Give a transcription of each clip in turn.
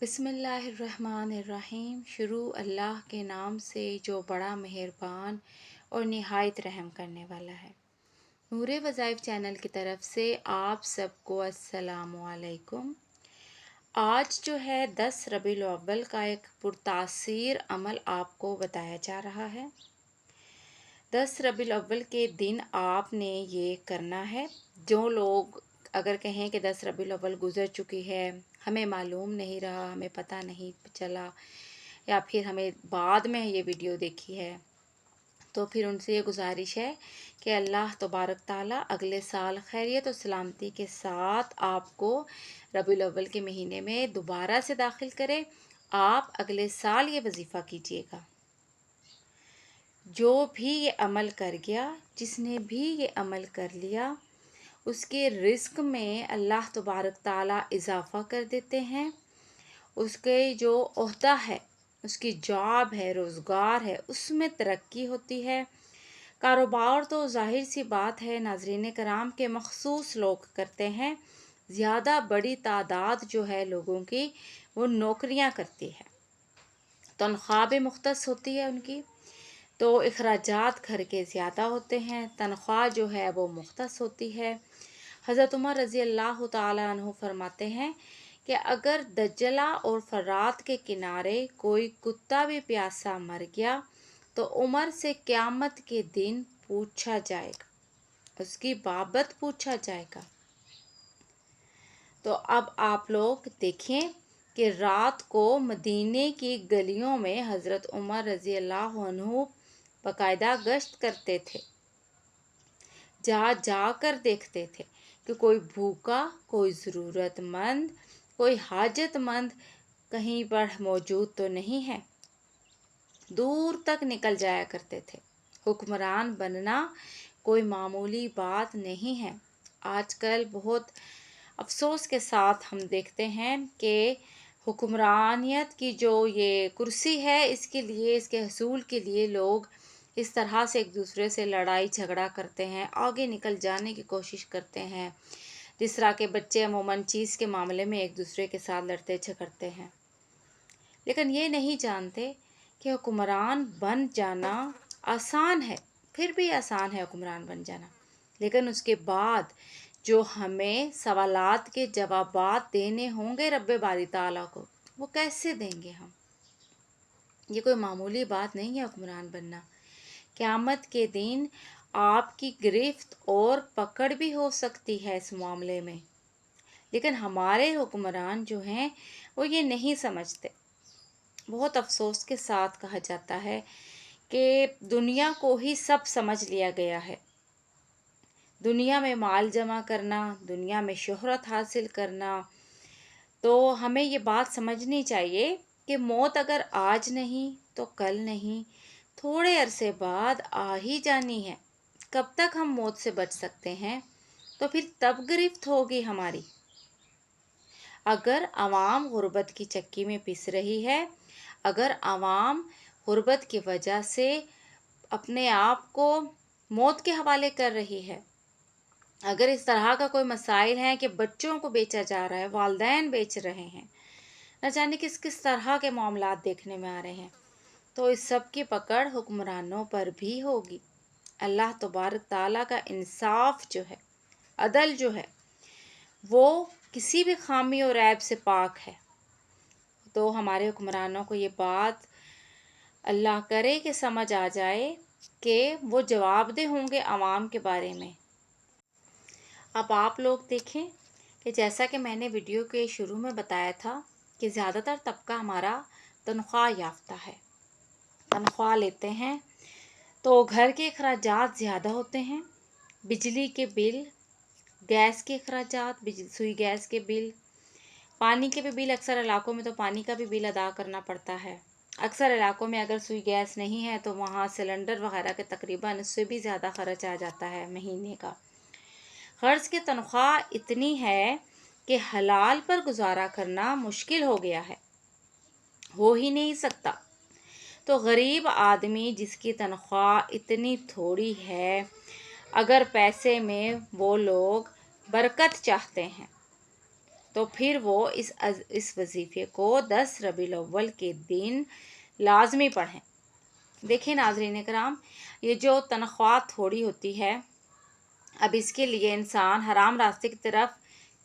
بسم اللہ الرحمن الرحیم۔ شروع اللہ کے نام سے جو بڑا مہربان اور نہایت رحم کرنے والا ہے۔ نور وظائف چینل کی طرف سے آپ سب کو السلام علیکم۔ آج جو ہے 10 ربیع الاول کا ایک پرتاثیر عمل آپ کو بتایا جا رہا ہے۔ 10 ربیع الاول کے دن آپ نے یہ کرنا ہے۔ جو لوگ اگر کہیں کہ 10 ربیع الاول گزر چکی ہے، ہمیں معلوم نہیں رہا، ہمیں پتہ نہیں چلا، یا پھر ہمیں بعد میں یہ ویڈیو دیکھی ہے، تو پھر ان سے یہ گزارش ہے کہ اللہ تبارک تعالیٰ اگلے سال خیریت و سلامتی کے ساتھ آپ کو ربیع الاول کے مہینے میں دوبارہ سے داخل کرے۔ آپ اگلے سال یہ وظیفہ کیجیے گا۔ جو بھی یہ عمل کر گیا، جس نے بھی یہ عمل کر لیا، اس کے رزق میں اللہ تبارک تعالیٰ اضافہ کر دیتے ہیں۔ اس کے جو عہدہ ہے، اس کی جاب ہے، روزگار ہے، اس میں ترقی ہوتی ہے۔ کاروبار تو ظاہر سی بات ہے ناظرین کرام کے مخصوص لوگ کرتے ہیں۔ زیادہ بڑی تعداد جو ہے لوگوں کی وہ نوکریاں کرتی ہے، تنخواہ بھی مختص ہوتی ہے ان کی، تو اخراجات گھر کے زیادہ ہوتے ہیں، تنخواہ جو ہے وہ مختص ہوتی ہے۔ حضرت عمر رضی اللہ تعالیٰ عنہ فرماتے ہیں کہ اگر دجلہ اور فرات کے کنارے کوئی کتا بھی پیاسا مر گیا تو عمر سے قیامت کے دن پوچھا جائے گا، اس کی بابت پوچھا جائے گا۔ تو اب آپ لوگ دیکھیں کہ رات کو مدینے کی گلیوں میں حضرت عمر رضی اللہ عنہ باقاعدہ گشت کرتے تھے، جا جا کر دیکھتے تھے کہ کوئی بھوکا، کوئی ضرورت مند، کوئی حاجت مند کہیں پر موجود تو نہیں ہے۔ دور تک نکل جایا کرتے تھے۔ حکمران بننا کوئی معمولی بات نہیں ہے۔ آج کل بہت افسوس کے ساتھ ہم دیکھتے ہیں کہ حکمرانیت کی جو یہ کرسی ہے، اس کے لیے، اس کے حصول کے لیے لوگ اس طرح سے ایک دوسرے سے لڑائی جھگڑا کرتے ہیں، آگے نکل جانے کی کوشش کرتے ہیں، جس طرح کے بچے عموماً چیز کے معاملے میں ایک دوسرے کے ساتھ لڑتے جھگڑتے ہیں، لیکن یہ نہیں جانتے کہ حکمران بن جانا آسان ہے، پھر بھی آسان ہے حکمران بن جانا، لیکن اس کے بعد جو ہمیں سوالات کے جوابات دینے ہوں گے رب باری تعالیٰ کو، وہ کیسے دیں گے ہم؟ یہ کوئی معمولی بات نہیں ہے حکمران بننا۔ قیامت کے دن آپ کی گرفت اور پکڑ بھی ہو سکتی ہے اس معاملے میں، لیکن ہمارے حکمران جو ہیں وہ یہ نہیں سمجھتے۔ بہت افسوس کے ساتھ کہا جاتا ہے کہ دنیا کو ہی سب سمجھ لیا گیا ہے۔ دنیا میں مال جمع کرنا، دنیا میں شہرت حاصل کرنا، تو ہمیں یہ بات سمجھنی چاہیے کہ موت اگر آج نہیں تو کل نہیں، تھوڑے عرصے بعد آ ہی جانی ہے۔ کب تک ہم موت سے بچ سکتے ہیں؟ تو پھر تب گرفت ہوگی ہماری۔ اگر عوام غربت کی چکی میں پس رہی ہے، اگر عوام غربت کی وجہ سے اپنے آپ کو موت کے حوالے کر رہی ہے، اگر اس طرح کا کوئی مسائل ہے کہ بچوں کو بیچا جا رہا ہے، والدین بیچ رہے ہیں، نہ جانے کس کس طرح کے معاملات دیکھنے میں آ رہے ہیں، تو اس سب کی پکڑ حکمرانوں پر بھی ہوگی۔ اللہ تبارک تعالیٰ کا انصاف جو ہے، عدل جو ہے، وہ کسی بھی خامی اور عیب سے پاک ہے۔ تو ہمارے حکمرانوں کو یہ بات اللہ کرے کہ سمجھ آ جائے کہ وہ جواب دہ ہوں گے عوام کے بارے میں۔ اب آپ لوگ دیکھیں کہ جیسا کہ میں نے ویڈیو کے شروع میں بتایا تھا کہ زیادہ تر طبقہ ہمارا تنخواہ یافتہ ہے، تنخواہ لیتے ہیں، تو گھر کے اخراجات زیادہ ہوتے ہیں، بجلی کے بل، گیس کے اخراجات، سوئی گیس کے بل، پانی کے بھی بل، اکثر علاقوں میں تو پانی کا بھی بل ادا کرنا پڑتا ہے، اکثر علاقوں میں اگر سوئی گیس نہیں ہے تو وہاں سلنڈر وغیرہ کے تقریباً اس سے بھی زیادہ خرچ آ جاتا ہے مہینے کا۔ خرچ کی تنخواہ اتنی ہے کہ حلال پر گزارا کرنا مشکل ہو گیا ہے، ہو ہی نہیں سکتا۔ تو غریب آدمی جس کی تنخواہ اتنی تھوڑی ہے، اگر پیسے میں وہ لوگ برکت چاہتے ہیں تو پھر وہ اس وظیفے کو 10 ربیع الاول کے دن لازمی پڑھیں۔ دیکھیں ناظرین کرام، یہ جو تنخواہ تھوڑی ہوتی ہے، اب اس کے لیے انسان حرام راستے کی طرف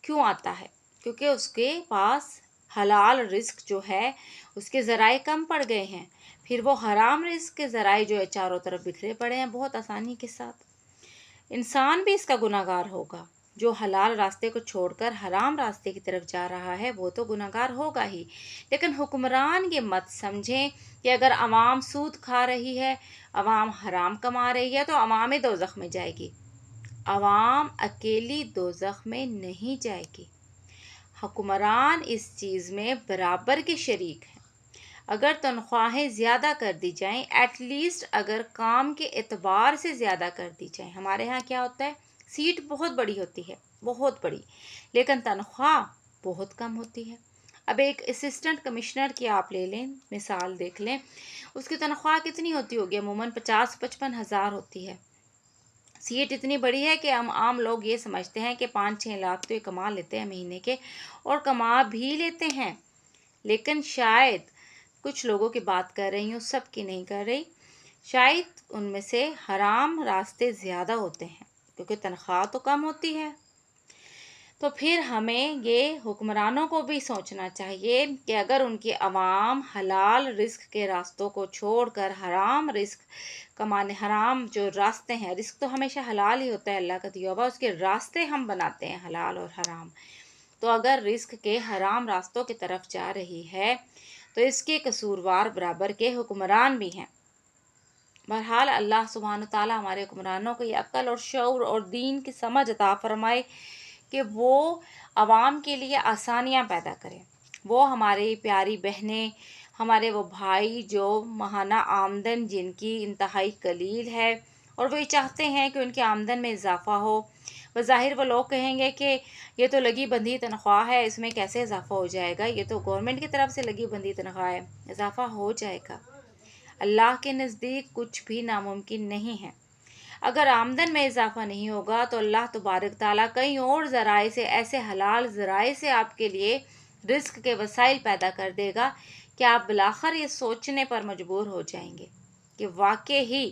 کیوں آتا ہے؟ کیونکہ اس کے پاس حلال رزق جو ہے اس کے ذرائع کم پڑ گئے ہیں، پھر وہ حرام رزق کے ذرائع جو ہے چاروں طرف بکھرے پڑے ہیں بہت آسانی کے ساتھ۔ انسان بھی اس کا گناہگار ہوگا، جو حلال راستے کو چھوڑ کر حرام راستے کی طرف جا رہا ہے وہ تو گناہگار ہوگا ہی، لیکن حکمران یہ مت سمجھیں کہ اگر عوام سود کھا رہی ہے، عوام حرام کما رہی ہے تو عوام دوزخ میں جائے گی۔ عوام اکیلی دوزخ میں نہیں جائے گی، حکمران اس چیز میں برابر کے شریک ہیں۔ اگر تنخواہیں زیادہ کر دی جائیں، ایٹ لیسٹ اگر کام کے اعتبار سے زیادہ کر دی جائیں، ہمارے ہاں کیا ہوتا ہے، سیٹ بہت بڑی ہوتی ہے، بہت بڑی، لیکن تنخواہ بہت کم ہوتی ہے۔ اب ایک اسسٹنٹ کمشنر کی آپ لے لیں، مثال دیکھ لیں، اس کی تنخواہ کتنی ہوتی ہوگی؟ عموماً 50-55 ہزار ہوتی ہے۔ سیٹ اتنی بڑی ہے کہ ہم عام لوگ یہ سمجھتے ہیں کہ 5-6 لاکھ تو یہ کما لیتے ہیں مہینے کے، اور کما بھی لیتے ہیں، لیکن شاید کچھ لوگوں کی بات کر رہی ہوں، سب کی نہیں کر رہی، شاید ان میں سے حرام راستے زیادہ ہوتے ہیں کیونکہ تنخواہ تو کم ہوتی ہے۔ تو پھر ہمیں یہ حکمرانوں کو بھی سوچنا چاہیے کہ اگر ان کی عوام حلال رزق کے راستوں کو چھوڑ کر حرام رزق کمانے، حرام جو راستے ہیں، رزق تو ہمیشہ حلال ہی ہوتا ہے اللہ کا دیا ہوا، اس کے راستے ہم بناتے ہیں حلال اور حرام، تو اگر رزق کے حرام راستوں کی طرف جا رہی ہے تو اس کے قصوروار برابر کے حکمران بھی ہیں۔ بہرحال اللہ سبحانہ تعالیٰ ہمارے حکمرانوں کو یہ عقل اور شعور اور دین کی سمجھ عطا فرمائے کہ وہ عوام کے لیے آسانیاں پیدا کریں۔ وہ ہماری پیاری بہنیں، ہمارے وہ بھائی جو ماہانہ آمدن جن کی انتہائی قلیل ہے اور وہ یہ چاہتے ہیں کہ ان کی آمدن میں اضافہ ہو، بظاہر وہ لوگ کہیں گے کہ یہ تو لگی بندھی تنخواہ ہے، اس میں کیسے اضافہ ہو جائے گا، یہ تو گورنمنٹ کی طرف سے لگی بندھی تنخواہ ہے، اضافہ ہو جائے گا۔ اللہ کے نزدیک کچھ بھی ناممکن نہیں ہے۔ اگر آمدن میں اضافہ نہیں ہوگا تو اللہ تبارک تعالیٰ کئی اور ذرائع سے، ایسے حلال ذرائع سے آپ کے لیے رزق کے وسائل پیدا کر دے گا کہ آپ بالآخر یہ سوچنے پر مجبور ہو جائیں گے کہ واقعی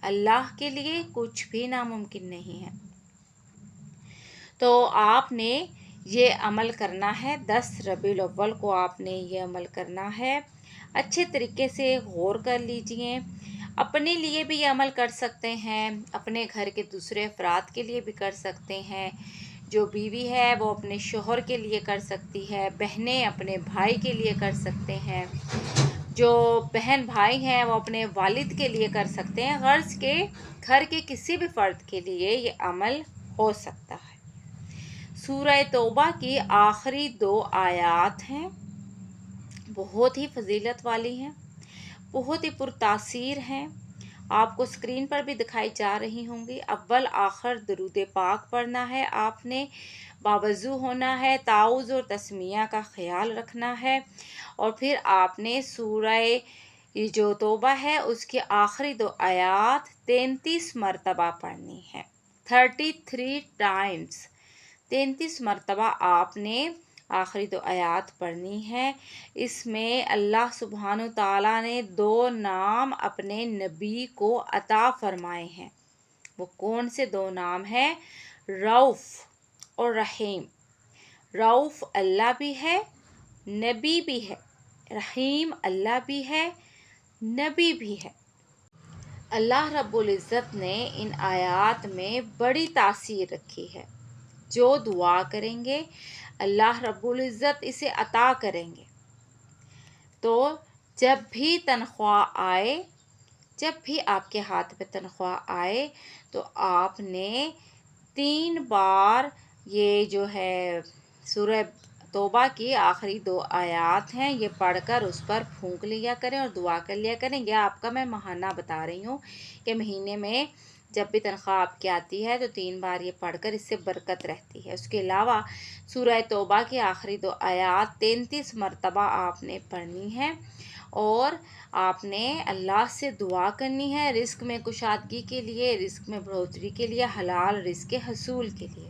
اللہ کے لیے کچھ بھی ناممکن نہیں ہے۔ تو آپ نے یہ عمل کرنا ہے، 10 ربیع الاول کو آپ نے یہ عمل کرنا ہے، اچھے طریقے سے غور کر لیجئے، اپنے لیے بھی یہ عمل کر سکتے ہیں، اپنے گھر کے دوسرے افراد کے لیے بھی کر سکتے ہیں، جو بیوی ہے وہ اپنے شوہر کے لیے کر سکتی ہے، بہنیں اپنے بھائی کے لیے کر سکتے ہیں، جو بہن بھائی ہیں وہ اپنے والد کے لیے کر سکتے ہیں، غرض کے گھر کے کسی بھی فرد کے لیے یہ عمل ہو سکتا ہے۔ سورہ توبہ کی آخری 2 آیات ہیں، بہت ہی فضیلت والی ہیں، بہت ہی پرتاثیر ہیں، آپ کو اسکرین پر بھی دکھائی جا رہی ہوں گی۔ اول آخر درود پاک پڑھنا ہے آپ نے، باوضو ہونا ہے، تعوذ اور تسمیہ کا خیال رکھنا ہے، اور پھر آپ نے سورہ جو توبہ ہے اس کی آخری 2 آیات 33 مرتبہ پڑھنی ہے، 33 ٹائمز، 33 مرتبہ آپ نے آخری 2 آیات پڑھنی ہے۔ اس میں اللہ سبحانہ تعالیٰ نے 2 نام اپنے نبی کو عطا فرمائے ہیں۔ وہ کون سے 2 نام ہیں؟ رؤوف اور رحیم۔ رؤوف اللہ بھی ہے، نبی بھی ہے، رحیم اللہ بھی ہے، نبی بھی ہے۔ اللہ رب العزت نے ان آیات میں بڑی تاثیر رکھی ہے، جو دعا کریں گے اللہ رب العزت اسے عطا کریں گے۔ تو جب بھی تنخواہ آئے، جب بھی آپ کے ہاتھ پہ تنخواہ آئے تو آپ نے 3 بار یہ جو ہے سورہ توبہ کی آخری 2 آیات ہیں یہ پڑھ کر اس پر پھونک لیا کریں اور دعا کر لیا کریں۔ یہ آپ کا میں ماہانہ بتا رہی ہوں کہ مہینے میں جب بھی تنخواہ آپ کی آتی ہے تو 3 بار یہ پڑھ کر اس سے برکت رہتی ہے۔ اس کے علاوہ سورہ توبہ کی آخری 2 آیات 33 مرتبہ آپ نے پڑھنی ہے، اور آپ نے اللہ سے دعا کرنی ہے رزق میں کشادگی کے لیے، رزق میں بڑھوتری کے لیے، حلال رزق کے حصول کے لیے۔